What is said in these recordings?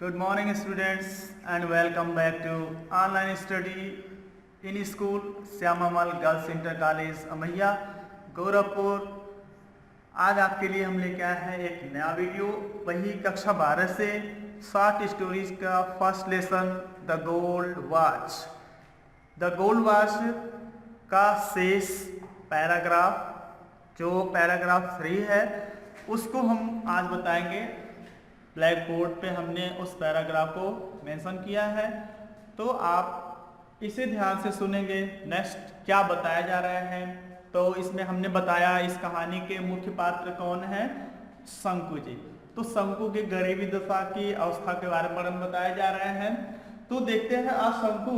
Good morning students and welcome back to online study in school Shyamamal girls inter college Amaiya Gorakhpur. आज आपके लिए हम लेके आए हैं एक नया वीडियो, वही कक्षा 12 से शॉर्ट स्टोरीज का first lesson the gold watch. The gold watch का शेष पैराग्राफ, जो पैराग्राफ 3 है, उसको हम आज बताएंगे। ब्लैक बोर्ड पे हमने उस पैराग्राफ को मेंशन किया है, तो आप इसे ध्यान से सुनेंगे। नेक्स्ट क्या बताया जा रहा है, तो इसमें हमने बताया इस कहानी के मुख्य पात्र कौन है, शंकु जी। तो शंकु के गरीबी दशा की अवस्था के बारे में बताया जा रहा है। तो देखते हैं आज शंकु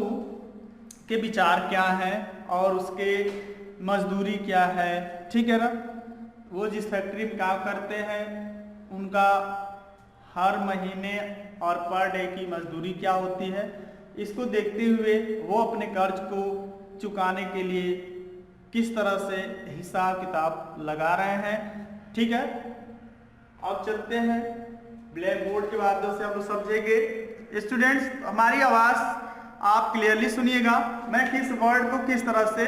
के विचार क्या है और उसके मजदूरी क्या है। ठीक है ना, वो जिस फैक्ट्री में काम करते हैं उनका हर महीने और पर डे की मजदूरी क्या होती है, इसको देखते हुए वो अपने कर्ज को चुकाने के लिए किस तरह से हिसाब किताब लगा रहे हैं। ठीक है, अब चलते हैं ब्लैक बोर्ड के माध्यम से, आप लोग समझेंगे। स्टूडेंट्स, हमारी आवाज़ आप क्लियरली सुनिएगा। मैं किस वर्ड को किस तरह से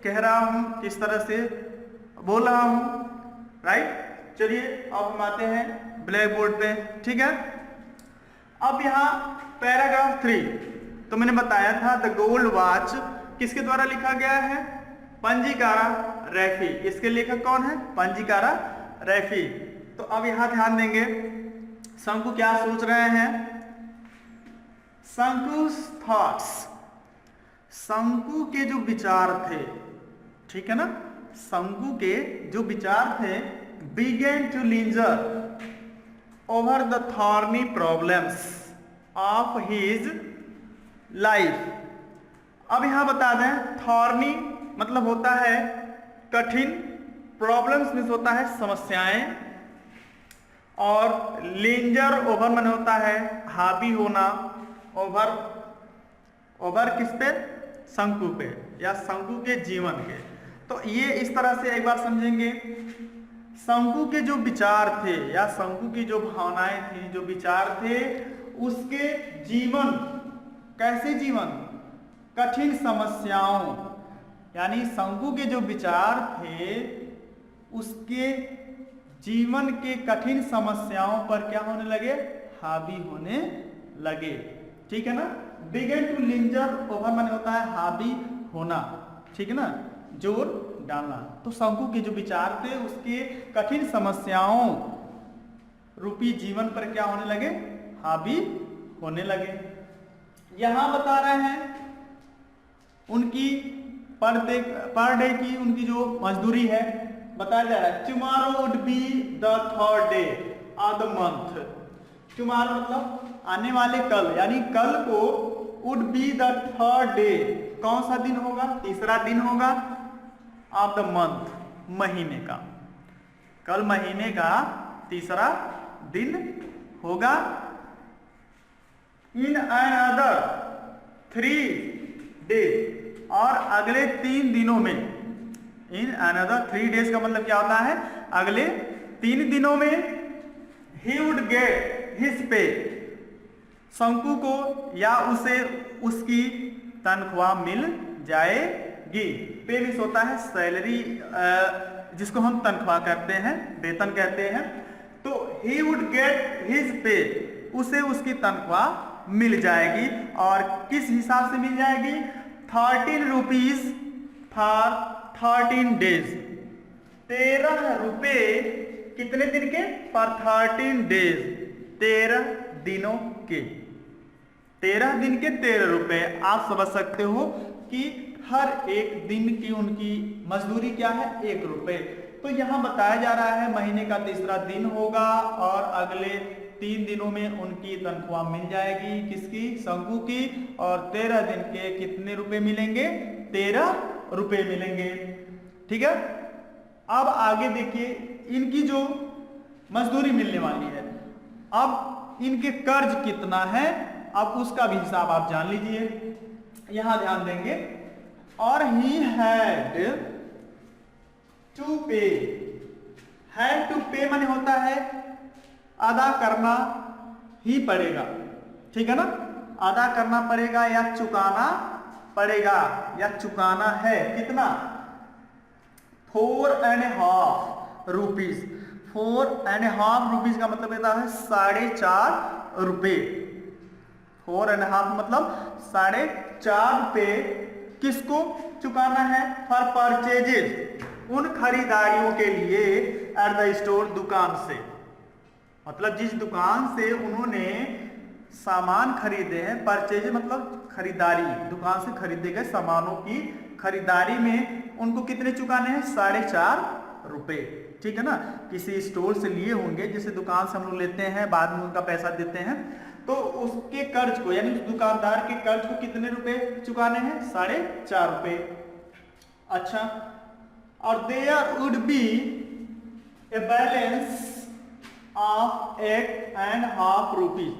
कह रहा हूँ, किस तरह से बोल रहा हूँ। राइट, चलिए अब हम आते हैं ब्लैक बोर्ड पे। ठीक है, अब यहाँ पैराग्राफ 3, तो मैंने बताया था द गोल्ड वॉच किसके द्वारा लिखा गया है, पंजीकारा रैफी। इसके लेखक कौन है, पंजीकारा रैफी। तो अब यहाँ ध्यान देंगे शंकु क्या सोच रहे हैं। शंकु's थॉट्स, शंकु के जो विचार थे, ठीक है ना, शंकु के जो विचार थे, began to linger over the thorny problems of his life। अब यहां बता दें, थॉर्नी मतलब होता है कठिन, प्रॉब्लम्स मीन्स होता है समस्याएं, और लिंजर ओवर मन होता है हावी होना। ओवर ओवर किस पे, शंकु पे या शंकु के जीवन के। तो ये इस तरह से एक बार समझेंगे। शंकु के जो विचार थे या शंकु की जो भावनाएं थी, जो विचार थे, उसके जीवन, कैसे जीवन, कठिन समस्याओं, यानी शंकु के जो विचार थे उसके जीवन के कठिन समस्याओं पर क्या होने लगे, हावी होने लगे। ठीक है ना, बिगन टू लिंजर ओवर माने होता है हावी होना, ठीक है ना, जोर डालना। तो शंकु के जो विचार थे उसके कठिन समस्याओं रूपी जीवन पर क्या होने लगे, हावी होने लगे। यहां बता रहे हैं उनकी पर डे की उनकी जो मजदूरी है, बताया जा रहा है tomorrow would be the third day of the month. Tomorrow मतलब आने वाले कल, यानी कल को would be the third day, कौन सा दिन होगा, तीसरा दिन होगा, ऑफ द मंथ, महीने का। कल महीने का तीसरा दिन होगा। इन अनदर 3 डेज, और अगले 3 दिनों में। इन अनदर 3 डेज का मतलब क्या होता है, अगले 3 दिनों में he would get his pay, शंकु को या उसे उसकी तनख्वाह मिल जाएगी। पे मीन्स होता है सैलरी, जिसको हम तनख्वाह कहते हैं, वेतन कहते हैं। तो he would get his pay, उसे उसकी तनख्वाह मिल जाएगी। और किस हिसाब से मिल जाएगी, 13 रुपीज फॉर 13 डेज, 13 रुपए कितने दिन के, फॉर 13 डेज, 13 दिनों के, 13 दिन के 13 रुपए। आप समझ सकते हो कि हर एक दिन की उनकी मजदूरी क्या है, 1 रुपए। तो यहां बताया जा रहा है महीने का तीसरा दिन होगा और अगले 3 दिनों में उनकी तनख्वाह मिल जाएगी, किसकी, शंकु की। और 13 दिन के कितने रुपए मिलेंगे, 13 रुपए मिलेंगे। ठीक है, अब आगे देखिए इनकी जो मजदूरी मिलने वाली है, अब इनके कर्ज कितना है, अब उसका भी हिसाब आप जान लीजिए। यहां ध्यान देंगे, और ही हैड टू पे, हैड टू पे माने होता है अदा करना, ही पड़ेगा, ठीक है ना। अदा करना पड़ेगा या चुकाना पड़ेगा या चुकाना है, कितना 4.5 रुपीज। 4.5 रुपीज का मतलब होता है 4.5 रुपये। 4.5 मतलब 4.5 रुपये किसको चुकाना है, फॉर परचेजेस, उन खरीदारियों के लिए एट द स्टोर, दुकान से, मतलब जिस दुकान से उन्होंने सामान खरीदे हैं, परचेज मतलब खरीदारी, दुकान से खरीदे गए सामानों की खरीदारी में उनको कितने चुकाने हैं, 4.5 रुपये, ठीक है ना। किसी स्टोर से लिए होंगे, जैसे दुकान से हम लोग लेते हैं, बाद में उनका पैसा देते हैं, तो उसके कर्ज को, यानी उस दुकानदार के कर्ज को कितने रुपए चुकाने हैं, 4.5 रुपये। अच्छा, और there would be a balance of 8.5 rupees.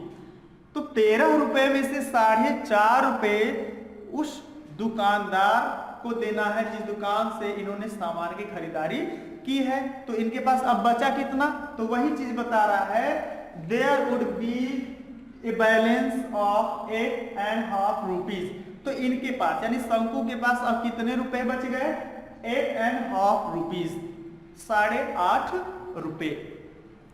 तो 13 रुपए में से 4.5 रुपये उस दुकानदार को देना है जिस दुकान से इन्होंने सामान की खरीदारी की है। तो इनके पास अब बचा कितना, तो वही चीज बता रहा है, there would be a balance of 8.5 rupees. तो इनके पास यानी शंकु के पास अब कितने रुपए बच गए, 8.5 रुपीज, 8.5 रुपये।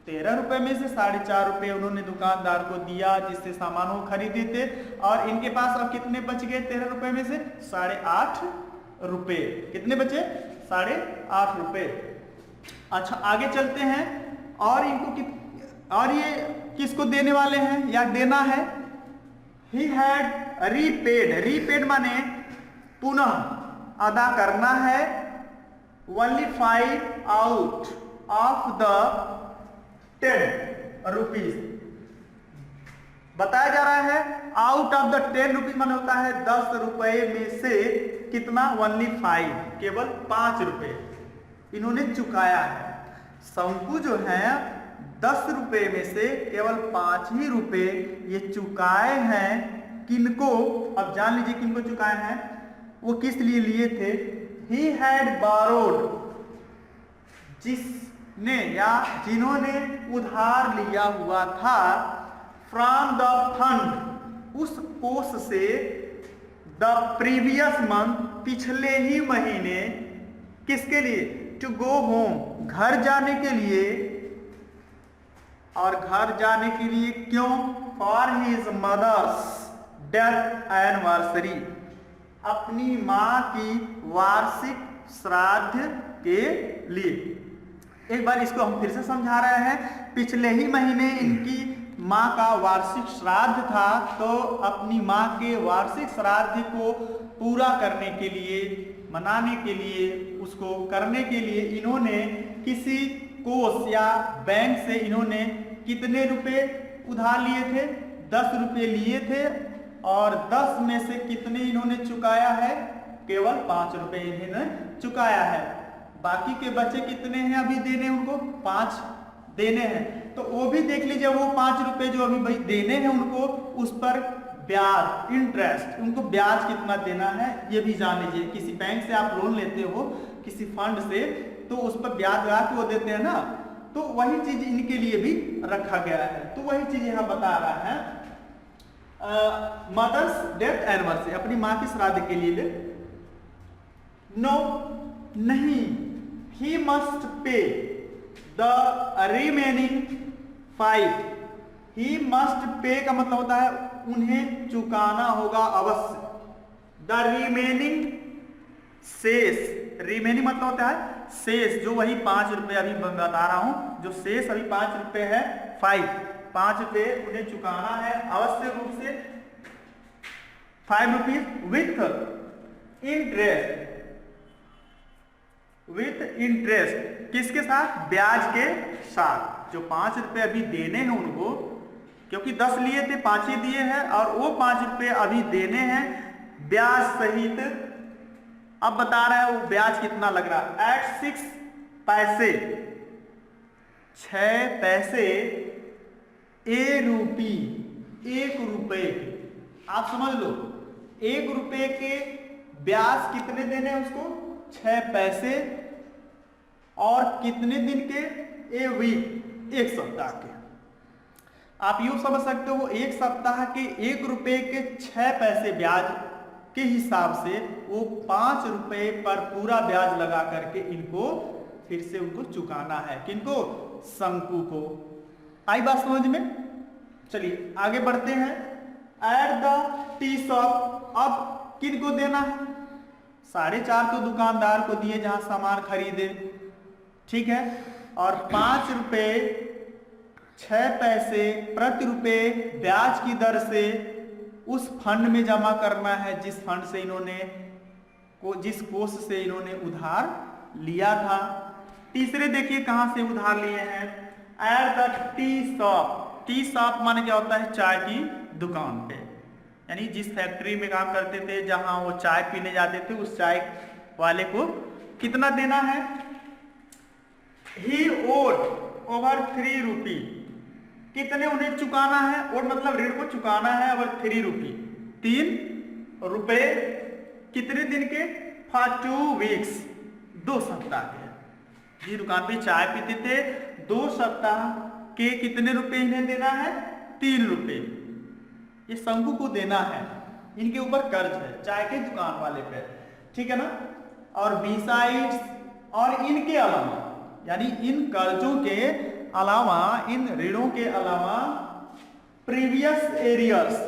13 रुपए में से 4.5 रुपये उन्होंने दुकानदार को दिया जिससे सामान वो खरीदे थे, और इनके पास अब कितने बच गए 13 रुपए में से, 8.5 रुपये। कितने बचे, 8.5 रुपये। अच्छा, आगे चलते हैं, और और ये किसको देने वाले हैं या देना है, ही हैड रीपेड। रीपेड माने पुनः अदा करना है, only 5 out of the 10 rupees. बताया जा रहा है आउट ऑफ द 10 रुपीज माने होता है 10 रुपए में से कितना, ओनली 5, केवल 5 रुपए इन्होंने चुकाया है। शंकु जो है 10 रुपए में से केवल 5 ही रुपए ये चुकाए हैं। किनको, अब जान लीजिए किनको चुकाए हैं, वो किस लिए लिए थे, ही हैड बारोड, जिसने या जिन्होंने उधार लिया हुआ था, फ्रॉम द फंड, उस कोष से, द प्रीवियस मंथ, पिछले ही महीने, किसके लिए, टू गो होम, घर जाने के लिए। और घर जाने के लिए क्यों, for his mother's death anniversary, अपनी मां की वार्षिक श्राद्ध के लिए। एक बार इसको हम फिर से समझा रहे हैं, पिछले ही महीने इनकी मां का वार्षिक श्राद्ध था, तो अपनी मां के वार्षिक श्राद्ध को पूरा करने के लिए, मनाने के लिए, उसको करने के लिए इन्होंने किसी कोष या बैंक से इन्होंने कितने रुपए उधार लिए थे, 10 रुपये लिए थे, और 10 में से कितने इन्होंने चुकाया है, केवल 5 रुपये इन्होंने चुकाया है। बाकी के बचे कितने हैं अभी देने, उनको 5 देने हैं। तो वो भी देख लीजिए, वो 5 रुपये जो अभी भाई देने हैं उनको, उस पर ब्याज, इंटरेस्ट, उनको ब्याज कितना देना है ये भी जान लीजिए। किसी बैंक से आप लोन लेते हो, किसी फंड से, तो उस पर ब्याज लगा के वो देते हैं ना, तो वही चीज इनके लिए भी रखा गया है। तो वही चीज यहां बता रहा है, मदर्स डेथ एनिवर्सरी, अपनी मां की श्राद्ध के लिए। नो, नहीं, he must pay the remaining 5। He must pay का मतलब होता है उन्हें चुकाना होगा अवश्य। द रिमेनिंग, शेष, रिमेनिंग मतलब होता है शेष, जो वही 5 रुपये अभी बता रहा हूं, जो शेष अभी 5 रुपये है, 5 रुपये उन्हें चुकाना है अवश्य रूप से, 5 rupees with interest. With interest किसके साथ, ब्याज के साथ। जो 5 रुपये अभी देने हैं उनको, क्योंकि 10 लिए थे, 5 ही दिए हैं, और वो 5 रुपये अभी देने हैं ब्याज सहित। अब बता रहा है वो ब्याज कितना लग रहा है, एट 6 पैसे, 6 पैसे, ए रूपी, 1 रुपये। आप समझ लो, 1 रुपये के ब्याज कितने देने हैं उसको, 6 पैसे, और कितने दिन के, ए वीक, 1 सप्ताह के। आप यूं समझ सकते हो, एक सप्ताह के 1 रुपए के 6 पैसे ब्याज के हिसाब से वो 5 रुपए पर पूरा ब्याज लगा करके इनको फिर से उनको चुकाना है। किनको? शंकु को। आई बात समझ में? चलिए आगे बढ़ते हैं। एट द टी शॉप, अब किनको देना है? 4.5 तो दुकानदार को दिए जहां सामान खरीदे, ठीक है, और 5 रुपए 6 पैसे प्रति रुपए ब्याज की दर से उस फंड में जमा करना है जिस फंड से इन्होंने जिस कोष से इन्होंने उधार लिया था। तीसरे देखिए कहां से उधार लिए हैं, at the tea shop. Tea shop माने क्या होता है? चाय की दुकान पे, यानी जिस फैक्ट्री में काम करते थे जहां वो चाय पीने जाते थे उस चाय वाले को कितना देना है? ही ओड ओवर 3 रुपी। कितने उन्हें चुकाना है? और मतलब ऋण को चुकाना है ओवर 3 रुपी, 3 रुपए। कितने दिन के? फॉर 2 वीक्स, 2 सप्ताह के। जिस दुकान पे चाय पीते थे 2 सप्ताह के कितने रुपए इन्हें देना है? 3 रुपए। ये शंकु को देना है, इनके ऊपर कर्ज है चाय के दुकान वाले पे, ठीक है ना। और बिसाइड्स, और इनके अलावा, यानी इन कर्जों के अलावा, इन ऋणों के अलावा, प्रीवियस एरियर्स,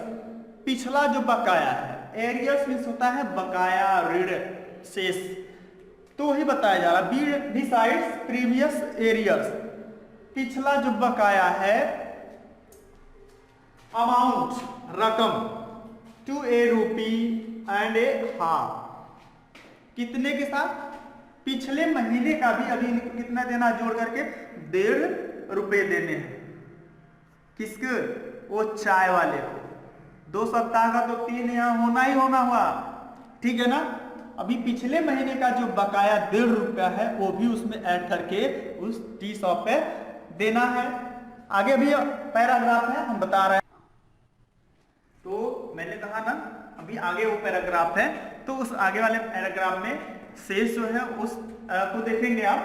पिछला जो बकाया है। एरियर्स मीन्स होता है बकाया, ऋण, शेष, तो वही बताया जा रहा। बिसाइड्स प्रीवियस एरियर्स, पिछला जो बकाया है, अमाउंट, रकम, two a rupee and a half. कितने के साथ? पिछले महीने का भी अभी इनको कितना देना जोड़ करके? 1.5 रुपए देने हैं। किसके? वो चाय वाले को। 2 सप्ताह का तो 3 यहां होना ही होना हुआ, ठीक है ना। अभी पिछले महीने का जो बकाया 1.5 रुपया है वो भी उसमें ऐड करके उस टी शॉप पे देना है। आगे भी पैराग्राफ है, हम बता रहे हैं। तो मैंने कहा ना अभी आगे वो पैराग्राफ है, तो उस आगे वाले पैराग्राफ में शेष जो है उस को देखेंगे आप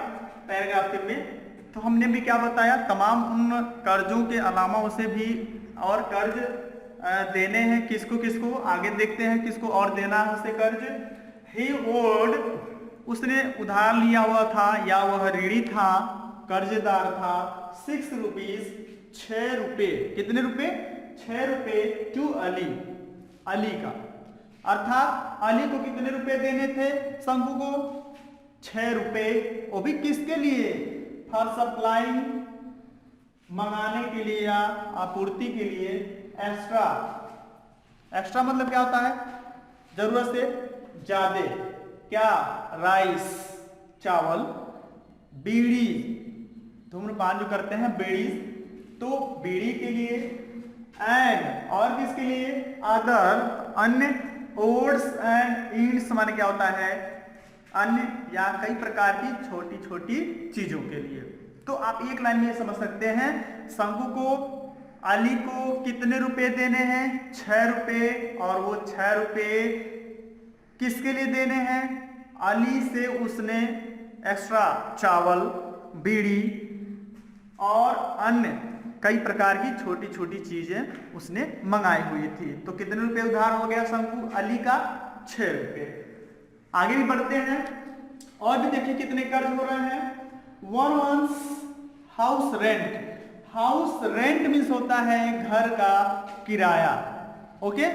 पैराग्राफ के में। तो हमने भी क्या बताया, तमाम उन कर्जों के अलावा उसे भी और कर्ज देने हैं। किसको किसको? आगे देखते हैं किसको और देना है उसे कर्ज। ही ओड, उसने उधार लिया हुआ था या वह ऋणी था, कर्जदार था, 6 रुपीज, 6 रुपए। कितने रुपए? 6 रुपए टू अली, अली का। अर्थात अली को कितने रुपए देने थे? शंकु को 6 रुपए। वो भी किसके लिए? फॉर सप्लाइंग, मंगाने के लिए या आपूर्ति के लिए। एक्स्ट्रा, एक्स्ट्रा मतलब क्या होता है? जरूरत से ज्यादा। क्या? राइस, चावल। बीड़ी, धूम्रपान जो करते हैं बीड़ी, तो बीड़ी के लिए। एंड, और किसके लिए? अदर, अन्य। ओड्स एंड ईंट्स माने क्या होता है? अन्य या कई प्रकार की छोटी छोटी चीजों के लिए। तो आप एक लाइन में ये समझ सकते हैं, शंकु को अली को कितने रुपए देने हैं? 6 रुपए। और वो 6 रुपए किसके लिए देने हैं? अली से उसने एक्स्ट्रा चावल, बीड़ी और अन्य कई प्रकार की छोटी छोटी चीजें उसने मंगाई हुई थी। तो कितने रुपए उधार हो गया शंकु? अली का 6 रुपए। आगे भी बढ़ते हैं और भी देखिए कितने कर्ज हो रहे हैं। 1 month house rent. House rent means होता है घर का किराया। ओके,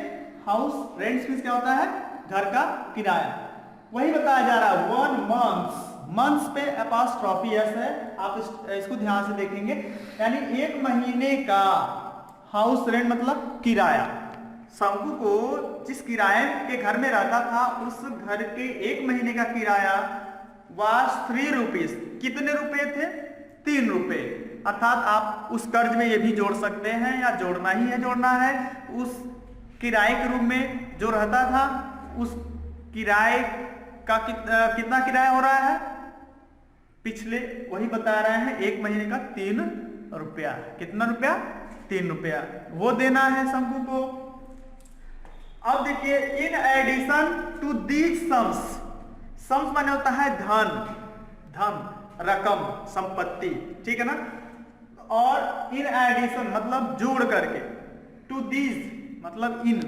हाउस रेंट मीन्स क्या होता है? घर का किराया। वही बताया जा रहा है 1 मंथ। मंथ्स पे अपॉस्ट्रोफी एस है, आप इसको ध्यान से देखेंगे। यानी 1 महीने का हाउस रेंट मतलब किराया। शंकु को जिस किराए के घर में रहता था उस घर के 1 महीने का किराया वाज 3 रुपीज। कितने रुपए थे? 3 रुपए। अर्थात आप उस कर्ज में ये भी जोड़ सकते हैं या जोड़ना ही है, जोड़ना है। उस किराए के रूप में जो रहता था उस किराए का कितना किराया हो रहा है? पिछले वही बता रहे हैं 1 महीने का 3 रुपया। कितना रुपया? 3 रुपया। वो देना है शंकु को। अब देखिए, in addition to these sums. Sums माने होता है धन, धन, रकम, संपत्ति, ठीक है ना। और इन एडिशन मतलब जोड़ करके, टू दीज मतलब इन,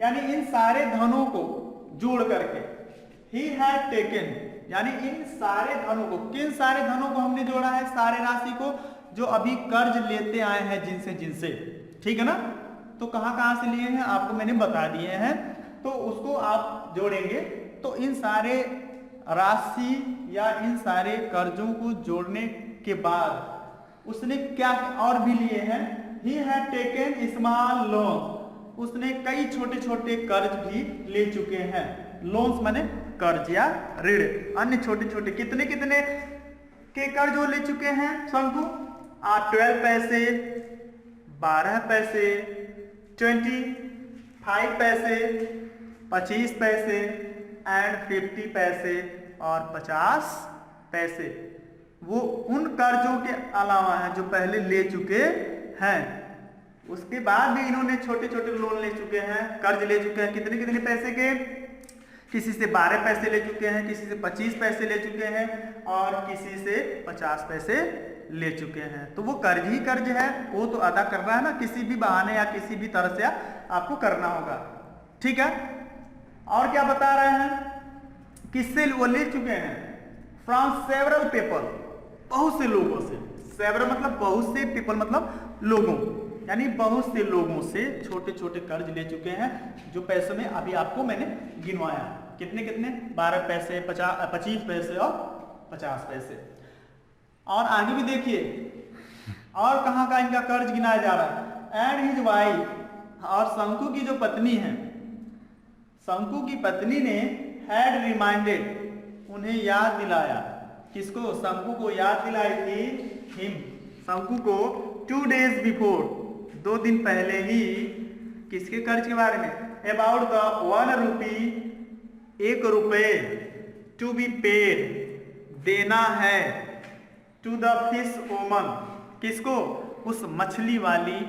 यानी इन सारे धनों को जोड़ करके, ही हैड टेकन यानी इन सारे धनों को, किन सारे धनों को हमने जोड़ा है, सारे राशि को जो अभी कर्ज लेते आए हैं जिनसे जिनसे, ठीक है ना। तो कहां से लिए हैं आपको मैंने बता दिए हैं, तो उसको आप जोड़ेंगे तो इन सारे राशि या इन सारे कर्जों को जोड़ने के बाद उसने क्या और भी लिए हैं, he had taken small loan, उसने कई छोटे छोटे कर्ज भी ले चुके हैं। लोन्स माने कर्ज या ऋण, अन्य छोटे छोटे कितने कितने के कर्ज वो ले चुके हैं शंकु, 12 पैसे, 12 पैसे, 25 पैसे, 25 पैसे एंड 50 पैसे और 50 पैसे। वो उन कर्जों के अलावा है जो पहले ले चुके हैं, उसके बाद भी इन्होंने छोटे छोटे लोन ले चुके हैं, कर्ज ले चुके हैं। कितने कितने पैसे के, किसी से 12 पैसे ले चुके हैं, किसी से 25 पैसे ले चुके हैं और किसी से 50 पैसे ले चुके हैं। तो वो कर्ज ही कर्ज है, वो तो अदा करना है ना, किसी भी बहाने या किसी भी तरह से आपको करना होगा, ठीक है। और क्या बता रहे हैं, किससे वो ले चुके हैं, फ्रॉम सेवरल पीपल, बहुत से लोगों से, सेवरल मतलब बहुत से, पीपल मतलब लोगों, यानी बहुत से लोगों से छोटे छोटे कर्ज ले चुके हैं, जो पैसों में अभी आपको मैंने गिनवाया, कितने कितने, 12 पैसे, 25 पैसे और 50 पैसे। और आगे भी देखिए और कहाँ का इनका कर्ज गिनाया जा रहा है, एंड हिज वाइफ, और शंकु की जो पत्नी है, शंकु की पत्नी ने हैड रिमाइंडेड, उन्हें याद दिलाया, किसको, शंकु को याद दिलाई थी, हिम, शंकु को 2 days बिफोर, 2 दिन पहले ही, किसके कर्ज के बारे में, अबाउट द 1 rupee, 1 रुपए, टू बी पेड, देना है, टू द फिश वोमन, किसको, उस मछली वाली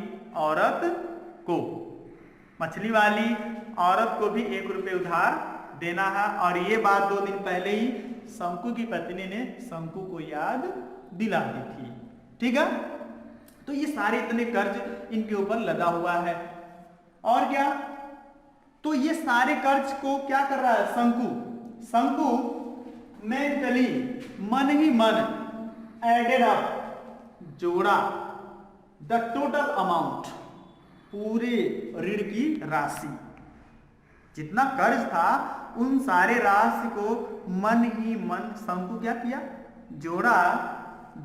औरत को, मछली वाली औरत को भी 1 रुपए उधार देना है। और ये बात 2 दिन पहले ही शंकु की पत्नी ने शंकु को याद दिला दी थी, ठीक है। तो ये सारे इतने कर्ज इनके ऊपर लगा हुआ है। और क्या, तो ये सारे कर्ज को क्या कर रहा है शंकु, शंकु मेंटली मन ही मन एडेड अप जोड़ा, द टोटल अमाउंट, पूरे ऋण की राशि, जितना कर्ज था उन सारे राशि को मन ही मन शंकु क्या किया, जोड़ा,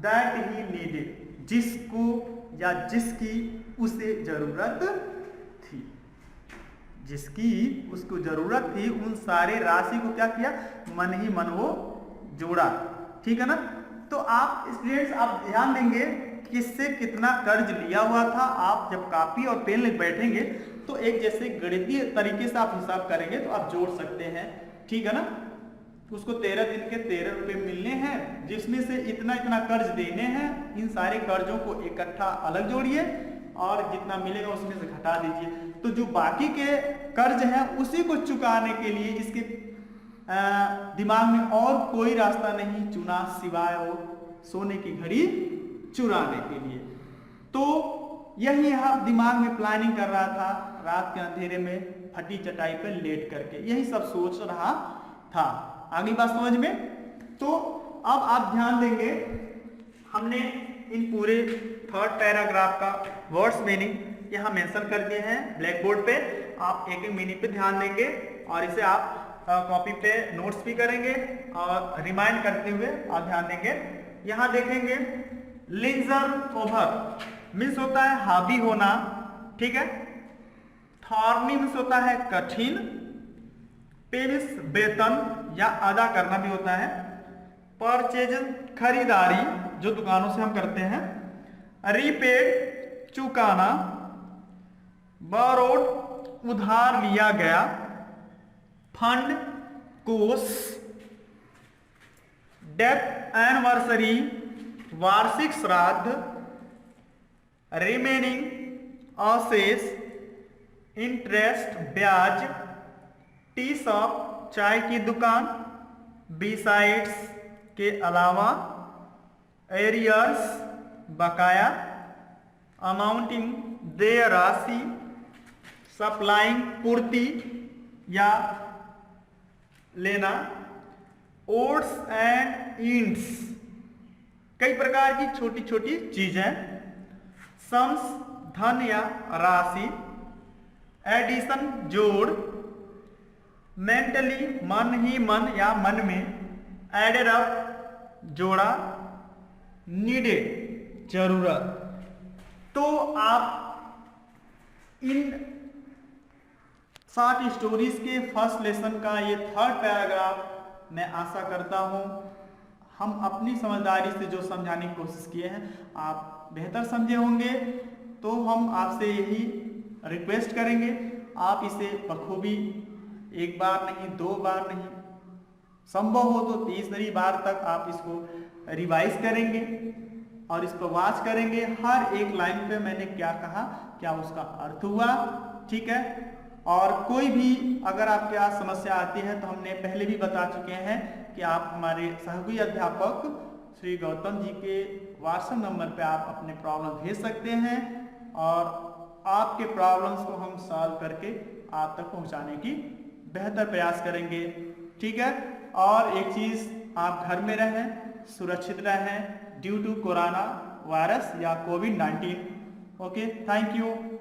दैट ही नीडेड, जिसको या जिसकी उसे जरूरत थी, जिसकी उसको जरूरत थी, उन सारे राशि को क्या किया, मन ही मन वो जोड़ा, ठीक है ना। तो आप स्टूडेंट्स आप ध्यान देंगे किससे कितना कर्ज लिया हुआ था। आप जब कॉपी और पेन ले बैठेंगे तो एक जैसे गणितीय तरीके से आप हिसाब करेंगे तो आप जोड़ सकते हैं, ठीक है ना। उसको 13 दिन के 13 रुपए मिलने हैं, जिसमें से इतना इतना कर्ज देने हैं, इन सारे कर्जों को इकट्ठा अलग जोड़िए और जितना मिलेगा उसमें से घटा दीजिए। तो जो बाकी के कर्ज हैं उसी को चुकाने के लिए इसके दिमाग में और कोई रास्ता नहीं चुना सिवाय वो सोने की घड़ी चुराने के लिए। तो यही यहाँ दिमाग में प्लानिंग कर रहा था, रात के अंधेरे में फटी चटाई पर लेट करके यही सब सोच रहा था। आगे बात समझ में। तो अब आप ध्यान देंगे, हमने इन पूरे 3rd पैराग्राफ का वर्ड्स मीनिंग यहाँ मेंशन कर दिए हैं ब्लैक बोर्ड पे। आप एक एक मीनिंग पे ध्यान देंगे और इसे आप कॉपी पे नोट्स भी करेंगे और रिमाइंड करते हुए आप ध्यान देंगे। यहाँ देखेंगे लिंजर ओवर मीन्स होता है हावी होना, ठीक है। थॉर्नी मीन्स होता है कठिन, पे मीन्स वेतन या अदा करना भी होता है, परचेज खरीदारी जो दुकानों से हम करते हैं, रीपेड चुकाना, बोरोड उधार लिया गया, फंड कोष, डेथ एनिवर्सरी वार्षिक श्राद्ध, रिमेनिंग अवशेष, इंटरेस्ट ब्याज, टी शॉप चाय की दुकान, बिसाइड्स के अलावा, एरियर्स बकाया, अमाउंटिंग देय राशि, सप्लाइंग पूर्ति या लेना, ओट्स एंड इंट्स कई प्रकार की छोटी छोटी चीजें, सम्स धन या राशि, एडिशन जोड़, मेंटली मन ही मन या मन में, एडेड अप जोड़ा, नीडेड जरूरत। तो आप इन शॉर्ट स्टोरीज के फर्स्ट लेसन का ये थर्ड पैराग्राफ मैं आशा करता हूँ हम अपनी समझदारी से जो समझाने की कोशिश किए हैं आप बेहतर समझे होंगे। तो हम आपसे यही रिक्वेस्ट करेंगे, आप इसे बखूबी एक बार नहीं, दो बार नहीं, संभव हो तो तीसरी बार तक आप इसको रिवाइज करेंगे और इसको वॉच करेंगे। हर एक लाइन पे मैंने क्या कहा, क्या उसका अर्थ हुआ, ठीक है। और कोई भी अगर आपके पास समस्या आती है तो हमने पहले भी बता चुके हैं कि आप हमारे सहयोगी अध्यापक श्री गौतम जी के व्हाट्सएप नंबर पे आप अपने प्रॉब्लम भेज सकते हैं और आपके प्रॉब्लम्स को हम सॉल्व करके आप तक पहुंचाने की बेहतर प्रयास करेंगे, ठीक है। और एक चीज, आप घर में रहें, सुरक्षित रहें ड्यू टू कोरोना वायरस या कोविड-19। Okay, thank you.